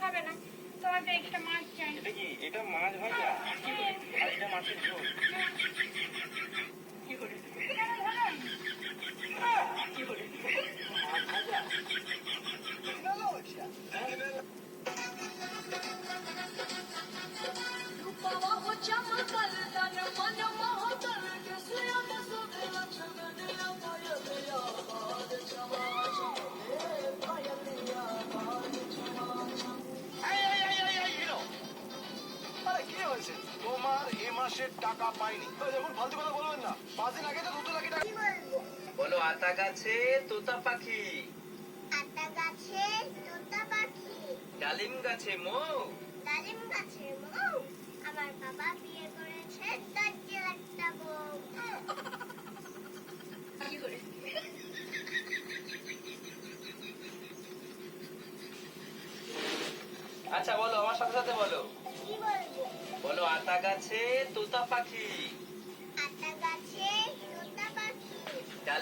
হবে না, তোমাকে একটা মাছ চাই। এটা কি? এটা মাছ ভাজা? আর এটা মাছের ঝোল? কি করে? কেন ধরো? কি করে? মাছ ভাজা? তোমার এ মাসের টাকা পাইনি। দেখুন ফালতু কথা বলবেন না, 5 দিন আগে তো 2 লাখ টাকা। কি বলবো? বলো আতা গাছে তোতা পাখি, আতা গাছে তোতা পাখি, ডালিম গাছে মৌ, ডালিম গাছে মৌ। আমার বাবা বিয়ে করেছে দরজে একটা বউ। কি করে? আচ্ছা বলো, আমার সাথে সাথে বলো। কি বলবো? বলো আতা গাছে তোতা পাখি,